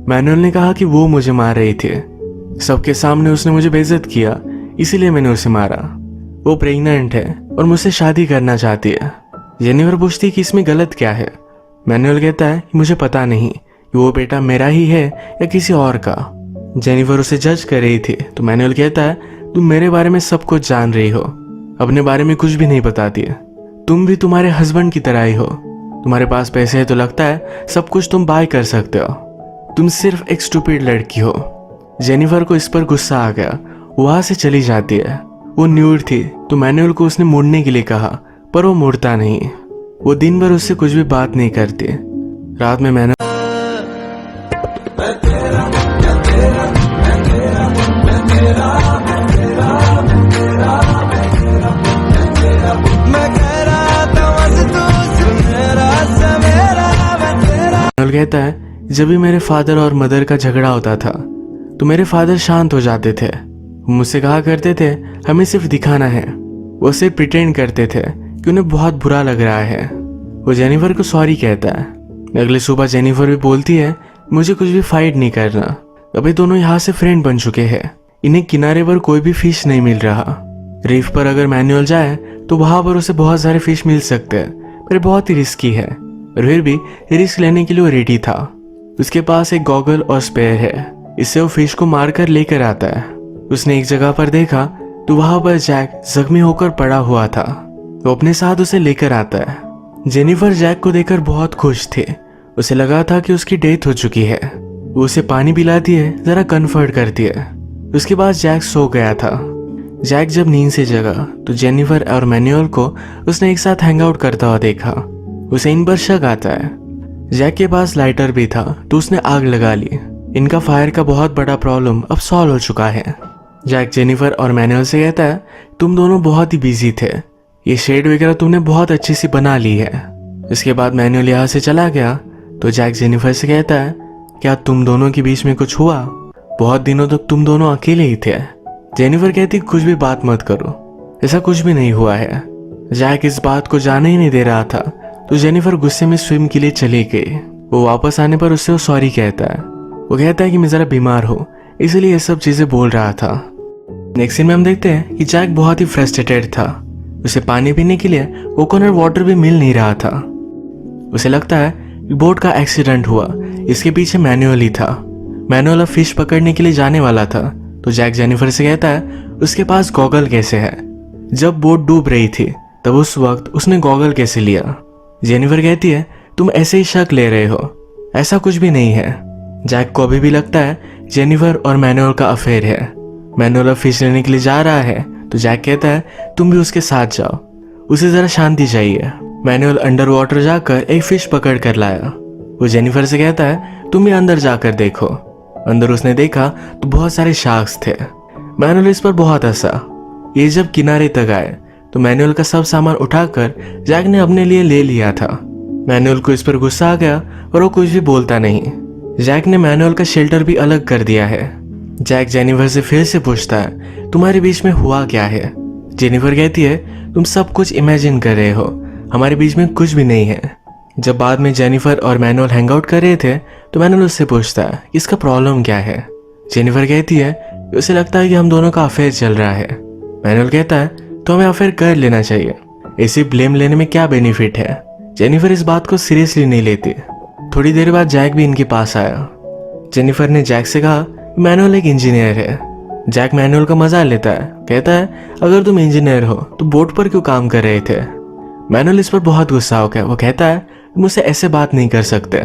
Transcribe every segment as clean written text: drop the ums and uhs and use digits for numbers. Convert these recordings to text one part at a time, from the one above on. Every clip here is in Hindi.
मैनुअल ने कहा कि वो मुझे मार रही थी। सबके सामने उसने मुझे बेइज्जत किया, इसीलिए मैंने उसे मारा। वो प्रेग्नेंट है और मुझसे शादी करना चाहती है। जेनिफर पूछती कि इसमें गलत क्या है। मैनुअल कहता है कि मुझे पता नहीं कि वो बेटा मेरा ही है या किसी और का। जेनिफर उसे जज कर रही थी तो मैनुअल कहता है, तुम मेरे बारे में सब कुछ जान रही हो, अपने बारे में कुछ भी नहीं बताती है। तुम भी तुम्हारे हस्बैंड की तरह ही हो। तुम्हारे पास पैसे है तो लगता है सब कुछ तुम बाय कर सकते हो। तुम सिर्फ एक स्टूपिड लड़की हो। जेनिफर को इस पर गुस्सा आ गया, वहां से चली जाती है। वो न्यूड थी तो मैनुअल को उसने मुड़ने के लिए कहा, पर वो मुड़ता नहीं। वो दिन भर उससे कुछ भी बात नहीं करती। रात में मैनुअल कहता है, जब भी मेरे फादर और मदर का झगड़ा होता था तो मेरे फादर शांत हो जाते थे। मुझसे कहा करते थे हमें सिर्फ दिखाना है। वो सिर्फ प्रिटेंड करते थे कि उन्हें बहुत बुरा लग रहा है। वो जेनिफर को सॉरी कहता है। अगली सुबह जेनिफर भी बोलती है, मुझे कुछ भी फाइट नहीं करना। अभी दोनों यहाँ से फ्रेंड बन चुके हैं। इन्हें किनारे पर कोई भी फिश नहीं मिल रहा। रीफ पर अगर मैनुअल जाए तो वहां पर उसे बहुत सारे फिश मिल सकते हैं, पर बहुत ही रिस्की है। और फिर भी रिस्क लेने के लिए वो रेडी था। उसके पास एक गॉगल और स्पेयर है, इससे वो फिश को मारकर लेकर आता है। उसने एक जगह पर देखा तो वहां पर जैक जख्मी होकर पड़ा हुआ था। वो अपने साथ उसे लेकर आता है। जेनिफर जैक को देखकर बहुत खुश थे। उसे लगा था कि उसकी डेथ हो चुकी है। वो उसे पानी पिलाती है, जरा कंफर्ट करती है। उसके बाद जैक सो गया था। जैक जब नींद से जगा तो जेनिफर और मैनुअल को उसने एक साथ हैंग आउट करता हुआ देखा। उसे इन पर शक आता है। जैक के पास लाइटर भी था तो उसने आग लगा ली। इनका फायर का बहुत बड़ा प्रॉब्लम अब सॉल्व हो चुका है। जैक जेनिफर और मैनुअल से कहता है, तुम दोनों बहुत ही बिजी थे, ये शेड वगैरह तुमने बहुत अच्छी सी बना ली है। इसके बाद मैनुअल यहाँ से चला गया तो जैक जेनिफर से कहता है, क्या तुम दोनों के बीच में कुछ हुआ? बहुत दिनों तक तुम दोनों अकेले ही थे। जेनिफर कहती, कुछ भी बात मत करो, ऐसा कुछ भी नहीं हुआ है। जैक इस बात को जाने ही नहीं दे रहा था तो जेनिफर गुस्से में स्विम के लिए चली गई। वो वापस आने पर उससे वो सॉरी कहता है। वो कहता है कि मैं जरा बीमार हूँ इसलिए ये सब चीजें बोल रहा था। नेक्स्ट सीन में हम देखते हैं कि जैक बहुत ही फ्रस्ट्रेटेड था। उसे पानी पीने के लिए कोकोनट वाटर भी मिल नहीं रहा था। उसे लगता है कि बोट का एक्सीडेंट हुआ, इसके पीछे मैनुअल ही था। मैनुअल अब फिश पकड़ने के लिए जाने वाला था तो जैक जेनिफर से कहता है, उसके पास गॉगल कैसे है? जब बोट डूब रही थी तब उस वक्त उसने गॉगल कैसे लिया? जेनिफर कहती है, तुम ऐसे ही शक ले रहे हो, ऐसा कुछ भी नहीं है। जैक को अभी भी लगता है जेनिफर और मैनुअल का अफेयर है। मैनुअल अब फिश लेने के लिए जा रहा है तो जैक कहता है, तुम भी उसके साथ जाओ, उसे जरा शांति चाहिए। मैनुअल अंडर वाटर जाकर एक फिश पकड़ कर लाया। वो जेनिफर से कहता है, तुम भी अंदर जाकर देखो। अंदर उसने देखा तो बहुत सारे शार्क्स थे। मैनुअल इस पर बहुत हंसा। ये जब किनारे तक आए तो मैनुअल का सब सामान उठाकर जैक ने अपने लिए ले लिया था। मैनुअल को इस पर गुस्सा आ गया और वो कुछ भी बोलता नहीं। जैक ने मैनुअल का शेल्टर भी अलग कर दिया है। जैक जेनिफर से फिर से पूछता है, तुम्हारे बीच में हुआ क्या है? जेनिफर कहती है, तुम सब कुछ इमेजिन कर रहे हो, हमारे बीच में कुछ भी नहीं है। जब बाद में जेनिफर और मैनुअल हैंग आउट कर रहे थे तो मैनुअल उससे पूछता है, इसका प्रॉब्लम क्या है? जेनिफर कहती है, उसे लगता है कि हम दोनों का अफेयर चल रहा है। मैनुअल कहता है, तो हमें अफेयर कर लेना चाहिए, ऐसे ब्लेम लेने में क्या बेनिफिट है? जेनिफर इस बात को सीरियसली नहीं लेती। थोड़ी देर बाद जैक भी इनके पास आया। जेनिफर ने जैक से कहा, मैनुअल एक इंजीनियर है। जैक मैनुअल का मजा लेता है, कहता है, अगर तुम इंजीनियर हो तो बोट पर क्यों काम कर रहे थे? मैनुअल इस पर बहुत गुस्सा हो गया। वो कहता है, मुझसे ऐसे बात नहीं कर सकते,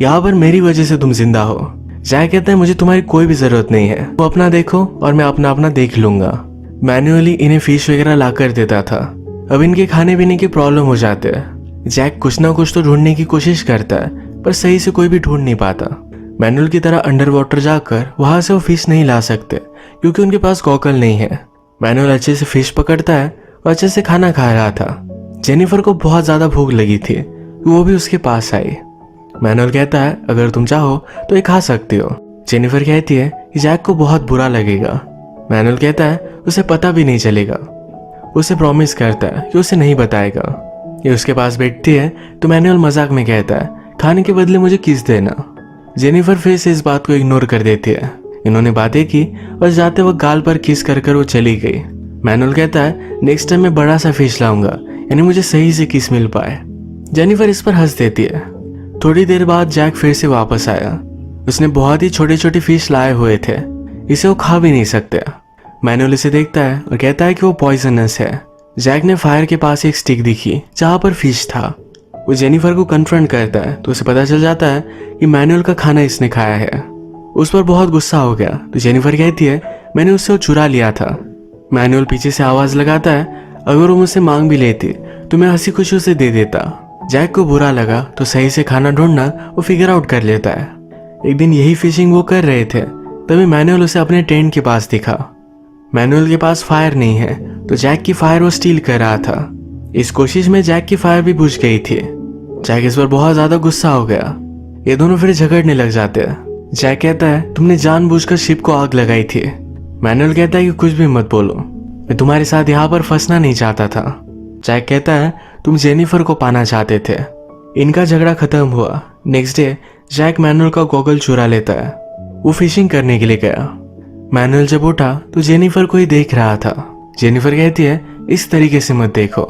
यहाँ पर मेरी वजह से तुम जिंदा हो। जैक कहता है, मुझे तुम्हारी कोई भी जरूरत नहीं है, वो अपना देखो और मैं अपना अपना देख लूंगा। मैनुअली इन्हें फिश वगैरह ला कर देता था। अब इनके खाने पीने की प्रॉब्लम हो जाते हैं। जैक कुछ ना कुछ तो ढूंढने की कोशिश करता है पर सही से कोई भी ढूंढ नहीं पाता। मैनुअल की तरह अंडर वाटर जाकर वहां से वो फिश नहीं ला सकते क्योंकि उनके पास गॉगल नहीं है। मैनुअल अच्छे से फिश पकड़ता है और अच्छे से खाना खा रहा था। जेनिफर को बहुत ज्यादा भूख लगी थी, वो भी उसके पास आई। मैनुअल कहता है, अगर तुम चाहो तो ये खा सकती हो। जेनिफर कहती है कि जैक को बहुत बुरा लगेगा। मैनुअल कहता है, उसे पता भी नहीं चलेगा। उसे प्रॉमिस करता है कि उसे नहीं बताएगा। ये उसके पास बैठती है तो मैनुअल मजाक में कहता है, खाने के बदले मुझे किस देना। जेनिफर फिर से इस बात को इग्नोर कर देती है। इन्होंने बातें की और जाते वक्त गाल पर किस कर वो चली गई। मैनुअल कहता है नेक्स्ट टाइम मैं बड़ा सा फिश लाऊंगा, यानी मुझे सही से किस मिल पाए। जेनिफर इस पर हंस देती है। थोड़ी देर बाद जैक फिर से वापस आया। उसने बहुत ही छोटे छोटे फिश लाए हुए थे, इसे वो खा भी नहीं सकते। मैनुअल इसे देखता है और कहता है कि वो पॉइजनस है। जैक ने फायर के पास एक स्टिक दिखी जहां पर फिश था। वो जेनिफर को कन्फ्रंट करता है तो उसे पता चल जाता है कि मैनुअल का खाना इसने खाया है। उस पर बहुत गुस्सा हो गया तो जेनिफर कहती है मैंने उससे वो चुरा लिया था। मैनुअल पीछे से आवाज लगाता है अगर वो मुझसे मांग भी लेती तो मैं हंसी खुशी उसे दे देता। जैक को बुरा लगा तो सही से खाना ढूंढना वो फिगर आउट कर लेता है। एक दिन यही फिशिंग वो कर रहे थे, तभी मैनुअल उसे अपने टेंट के पास दिखा। मैनुअल के पास फायर नहीं है तो जैक की फायर वो स्टील कर रहा था। इस कोशिश में जैक की फायर भी बुझ गई थी। जैक इस पर बहुत ज्यादा गुस्सा हो गया। ये दोनों फिर झगड़ने लग जाते हैं। जैक कहता है तुमने जानबूझकर शिप को आग लगाई थी। मैनुअल कहता है कि कुछ भी मत बोलो, मैं तुम्हारे साथ यहाँ पर फंसना नहीं चाहता था। जैक कहता है तुम जेनिफर को पाना चाहते थे। इनका झगड़ा खत्म हुआ। नेक्स्ट डे जैक मैनुअल का गॉगल चुरा लेता है। वो फिशिंग करने के लिए गया। मैनुअल जब उठा तो जेनिफर को ही देख रहा था। जेनिफर कहती है इस तरीके से मत देखो,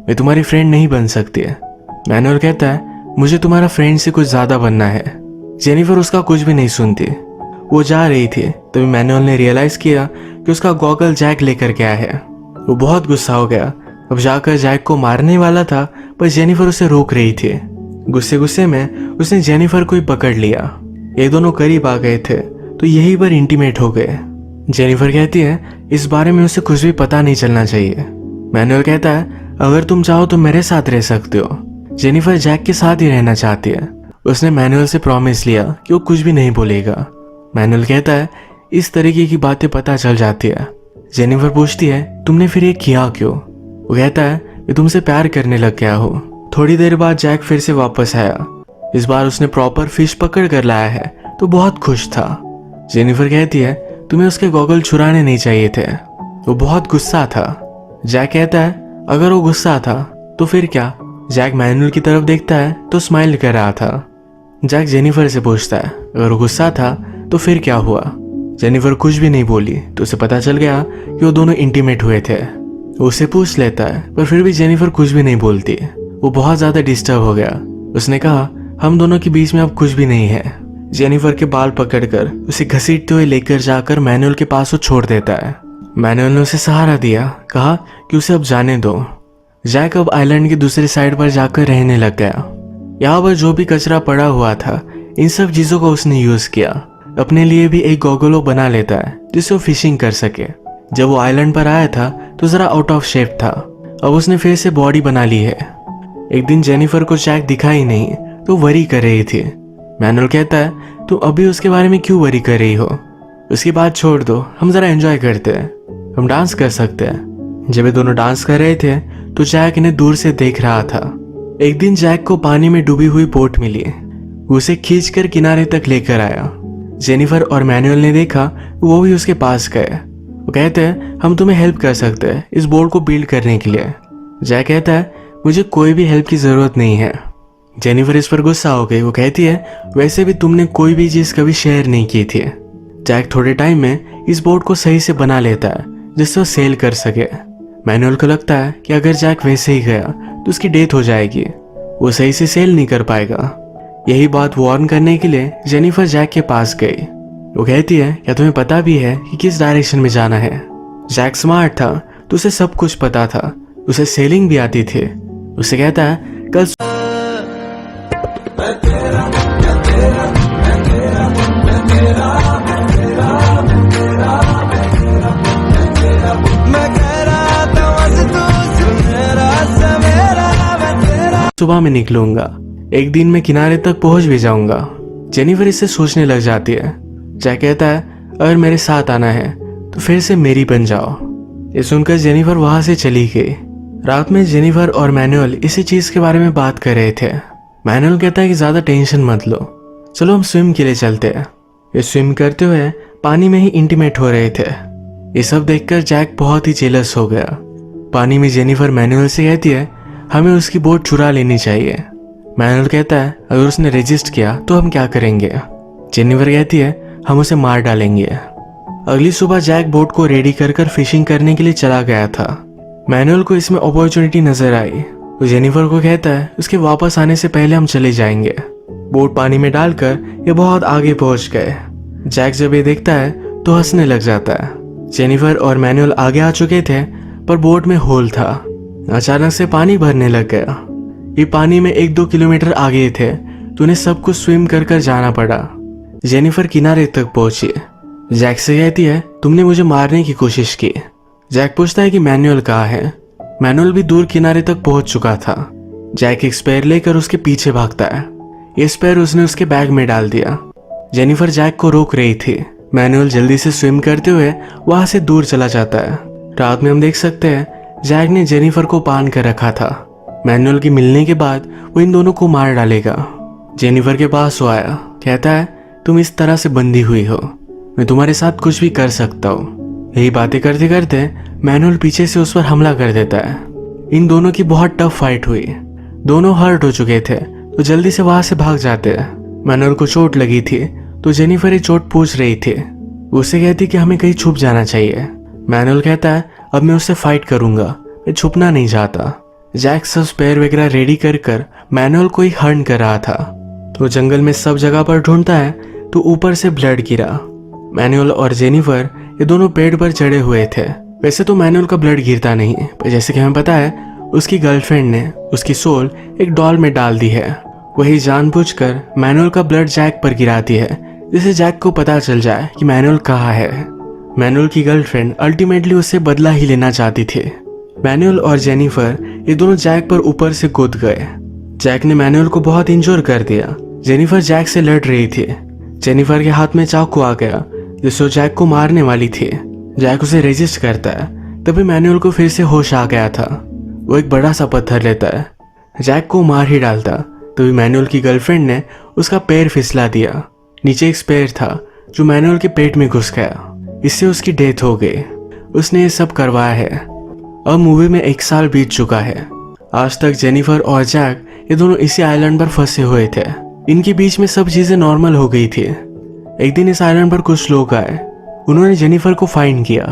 मैं तुम्हारी फ्रेंड नहीं बन सकती है। मैनुअल कहता है मुझे तुम्हारा फ्रेंड से कुछ ज्यादा बनना है। जेनिफर उसका कुछ भी नहीं सुनती। वो जा रही थी तभी मैनुअल ने रियलाइज किया कि उसका गॉगल जैक लेकर गया है। वो बहुत गुस्सा हो गया। अब जाकर जैक को मारने वाला था पर जेनिफर उसे रोक रही थी। गुस्से गुस्से में उसने जेनिफर को ही पकड़ लिया। ये दोनों करीब आ गए थे तो यहीं पर इंटीमेट हो गए। जेनिफर कहती है इस बारे में उसे कुछ भी पता नहीं चलना चाहिए। मैनुअल कहता है अगर तुम चाहो तो मेरे साथ रह सकते हो। जेनिफर जैक के साथ ही रहना चाहती है। उसने मैनुअल से प्रॉमिस लिया कि वो कुछ भी नहीं बोलेगा। मैनुअल कहता है इस तरीके की बातें पता चल जाती है। जेनिफर पूछती है तुमने फिर ये किया क्यों? वो कहता है मैं तुमसे प्यार करने लग गया हूँ। थोड़ी देर बाद जैक फिर से वापस आया। इस बार उसने प्रॉपर फिश पकड़ कर लाया है तो बहुत खुश था। जेनिफर कहती है तुम्हें उसके गॉगल चुराने नहीं चाहिए थे। वो बहुत गुस्सा था। जैक कहता है अगर वो गुस्सा था तो फिर क्या? जैक मैनुअल की तरफ देखता है तो स्माइल कर रहा था। जैक जेनिफर से पूछता है अगर वो गुस्सा था तो फिर क्या हुआ? जेनिफर कुछ भी नहीं बोली तो उसे पता चल गया कि वो दोनों इंटीमेट हुए थे। वो उसे पूछ लेता है पर फिर भी जेनिफर कुछ भी नहीं बोलती। वो बहुत ज्यादा डिस्टर्ब हो गया। उसने कहा हम दोनों के बीच में अब कुछ भी नहीं है। जेनिफर के बाल पकड़कर उसे घसीटते हुए लेकर जाकर मैनुअल के पास वो छोड़ देता है। मैनुअल ने उसे सहारा दिया, कहा कि उसे अब जाने दो। जैक अब आइलैंड की दूसरी साइड पर जाकर रहने लग गया। यहाँ पर जो भी कचरा पड़ा हुआ था इन सब चीजों को उसने यूज किया। अपने लिए भी एक गॉगल बना लेता है जिससे वो फिशिंग कर सके। जब वो आइलैंड पर आया था तो जरा आउट ऑफ शेप था। अब उसने फिर से बॉडी बना ली है। एक दिन जेनिफर को जैक दिखा ही नहीं तो वरी कर रही थी। मैनुअल कहता है तुम अभी उसके बारे में क्यों वरी कर रही हो? उसकी बात छोड़ दो, हम जरा एंजॉय करते हैं, हम डांस कर सकते हैं। जब ये दोनों डांस कर रहे थे तो जैक इन्हें दूर से देख रहा था। एक दिन जैक को पानी में डूबी हुई बोट मिली। वो उसे खींचकर किनारे तक लेकर आया। जेनिफर और मैनुअल ने देखा, वो भी उसके पास गए। वो कहते हैं हम तुम्हें हेल्प कर सकते हैं इस बोट को बिल्ड करने के लिए। जैक कहता है मुझे कोई भी हेल्प की जरूरत नहीं है। जेनिफर इस पर गुस्सा हो गई। वो कहती है वैसे भी तुमने कोई भी चीज कभी शेयर नहीं की थी। जैक थोड़े टाइम में इस बोट को सही से बना लेता है जिससे वो सेल कर सके। मैनुअल को लगता है कि अगर जैक वैसे ही गया तो उसकी डेथ हो जाएगी, वो सही से सेल नहीं कर पाएगा। यही बात वार्न करने के लिए जेनिफर जैक के पास गई। वो कहती है क्या तुम्हें पता भी है कि किस डायरेक्शन में जाना है? जैक स्मार्ट था तो उसे सब कुछ पता था, उसे सेलिंग भी आती थी। उसे कहता है कल सुबह में निकलूंगा, एक दिन में किनारे तक पहुंच भी जाऊंगा। जेनिफर इससे सोचने लग जाती है। जैक कहता है अगर मेरे साथ आना है तो फिर से मेरी बन जाओ। ये सुनकर जेनिफर वहां से चली गई। रात में जेनिफर और मैनुअल इसी चीज के बारे में बात कर रहे थे। मैनुअल कहता है कि ज्यादा टेंशन मत लो, चलो हम स्विम के लिए चलते हैं। ये स्विम करते हुए पानी में ही इंटीमेट हो रहे थे। ये सब देखकर जैक बहुत ही जेलस हो गया। पानी में जेनिफर मैनुअल से कहती है हमें उसकी बोट चुरा लेनी चाहिए। मैनुअल कहता है अगर उसने रेजिस्ट किया तो हम क्या करेंगे? जेनिफर कहती है हम उसे मार डालेंगे। अगली सुबह जैक बोट को रेडी कर फिशिंग करने के लिए चला गया था। मैनुअल को इसमें अपॉर्चुनिटी नजर आई। वो जेनिफर को कहता है उसके वापस आने से पहले हम चले जाएंगे। बोट पानी में डालकर ये बहुत आगे पहुंच गए। जैक जब ये देखता है तो हंसने लग जाता है। जेनिफर और मैनुअल आगे आ चुके थे पर बोट में होल था। अचानक से पानी भरने लग गया। ये पानी में 1-2 किलोमीटर आगे थे तो उन्हें सब कुछ स्विम कर जाना पड़ा। जेनिफर किनारे तक पहुंची। जैक से कहती है तुमने मुझे मारने की कोशिश की। जैक पूछता है कि मैनुअल कहाँ है। मैनुअल भी दूर किनारे तक पहुंच चुका था। जैक एक स्पेयर लेकर उसके पीछे भागता है। ये स्पेयर उसने उसके बैग में डाल दिया। जेनिफर जैक को रोक रही थी। मैनुअल जल्दी से स्विम करते हुए वहां से दूर चला जाता है। रात में हम देख सकते हैं जैक ने जेनिफर को बांध कर रखा था। मैनुअल की मिलने के बाद वो इन दोनों को मार डालेगा। जेनिफर के पास वो आया, कहता है तुम इस तरह से बंधी हुई हो, मैं तुम्हारे साथ कुछ भी कर सकता हूँ। यही बातें करते करते मैनुअल पीछे से उस पर हमला कर देता है। इन दोनों की बहुत टफ फाइट हुई। दोनों हर्ट हो चुके थे तो जल्दी से वहां से भाग जाते हैं। मैनुअल को चोट लगी थी तो जेनिफर ये चोट पूछ रही थी। उसे कहती कि हमें कहीं छुप जाना चाहिए। मैनुअल कहता है अब मैं उससे फाइट करूंगा, मैं छुपना नहीं चाहता। जैक सब स्पेयर वगैरह रेडी कर मैनुअल को ही हर्न कर रहा था। तो जंगल में सब जगह पर ढूंढता है तो ऊपर से ब्लड गिरा। मैनुअल और जेनिफर ये दोनों पेड़ पर चढ़े हुए थे। वैसे तो मैनुअल का ब्लड गिरता नहीं, पर जैसे कि हमें पता है उसकी गर्लफ्रेंड ने उसकी सोल एक डॉल में डाल दी है। वही जानबूझकर मैनुअल का ब्लड जैक पर गिराती है जिससे जैक को पता चल जाए कि मैनुअल कहाँ है। मैनुअल की गर्लफ्रेंड अल्टीमेटली उससे बदला ही लेना चाहती थी। मैनुअल और जेनिफर ये दोनों जैक पर ऊपर से कूद गए। जैक ने मैनुअल को बहुत इंजोर कर दिया। जेनिफर जैक से लड़ रही थी। जेनिफर के हाथ में चाकू आ गया जिससे जैक को मारने वाली थी। जैक उसे रेजिस्ट करता है। तभी मैनुअल को फिर से होश आ गया था। वो एक बड़ा सा पत्थर लेता है, जैक को मार ही डालता। तभी मैनुअल की गर्लफ्रेंड ने उसका पैर फिसला दिया। नीचे एक स्पेयर था जो मैनुअल के पेट में घुस गया। इससे उसकी डेथ हो गई। उसने ये सब करवाया है। अब मूवी में 1 साल बीत चुका है। आज तक जेनिफर और जैक ये दोनों इसी आइलैंड पर फंसे हुए थे। इनके बीच में सब चीजें नॉर्मल हो गई थी। एक दिन इस आइलैंड पर कुछ लोग आए। उन्होंने जेनिफर को फाइंड किया।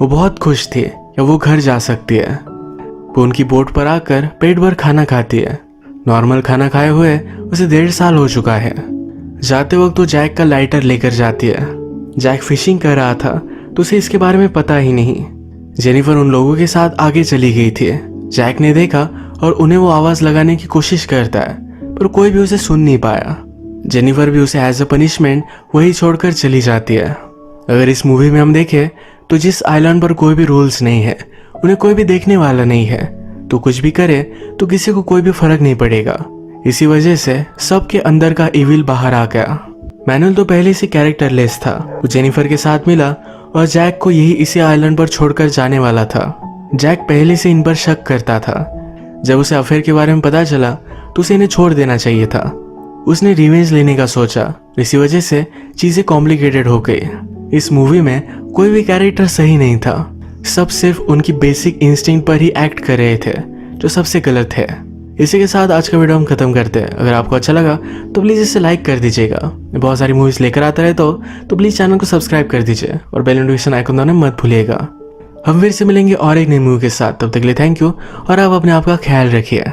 वो बहुत खुश थे कि वो घर जा सकती है। वो उनकी बोट पर आकर पेट भर खाना खाती है। नॉर्मल खाना खाए हुए उसे 1.5 साल हो चुका है। जाते वक्त वो जैक का लाइटर लेकर जाती है। जैक फिशिंग कर रहा था तो उसे इसके बारे में पता ही नहीं। जेनिफर उन लोगों के साथ आगे चली गई थी। जैक ने देखा और उन्हें वो आवाज लगाने की कोशिश करता है पर कोई भी उसे सुन नहीं पाया। जेनिफर भी उसे एज अ पनिशमेंट वही छोड़कर चली जाती है। अगर इस मूवी में हम देखें तो जिस आइलैंड पर कोई भी रूल्स नहीं है, उन्हें कोई भी देखने वाला नहीं है, तो कुछ भी करे तो किसी को कोई भी फर्क नहीं पड़ेगा। इसी वजह से सबके अंदर का इविल बाहर आ गया। मैनुअल तो पहले से कैरेक्टरलेस था। वो जेनिफर के साथ मिला और जैक को यही इसी आइलैंड पर छोड़कर जाने वाला था। जैक पहले से इन पर शक करता था। जब उसे अफेयर के बारे में पता चला तो उसे इन्हें छोड़ देना चाहिए था। उसने रिवेंज लेने का सोचा। इसी वजह से चीजें कॉम्प्लिकेटेड हो गई। इस मूवी में कोई भी कैरेक्टर सही नहीं था। सब सिर्फ उनकी बेसिक इंस्टिंक्ट पर ही एक्ट कर रहे थे, जो सबसे गलत है। इसी के साथ आज का वीडियो हम खत्म करते हैं। अगर आपको अच्छा लगा तो प्लीज़ इसे लाइक कर दीजिएगा। मैं बहुत सारी मूवीज़ लेकर आता रहता हूँ तो प्लीज़ चैनल को सब्सक्राइब कर दीजिए और बेल नोटिफिकेशन आइकन दबाना मत भूलिएगा। हम फिर से मिलेंगे और एक नई मूवी के साथ। तब तक के लिए थैंक यू और आप अपने आप का ख्याल रखिए।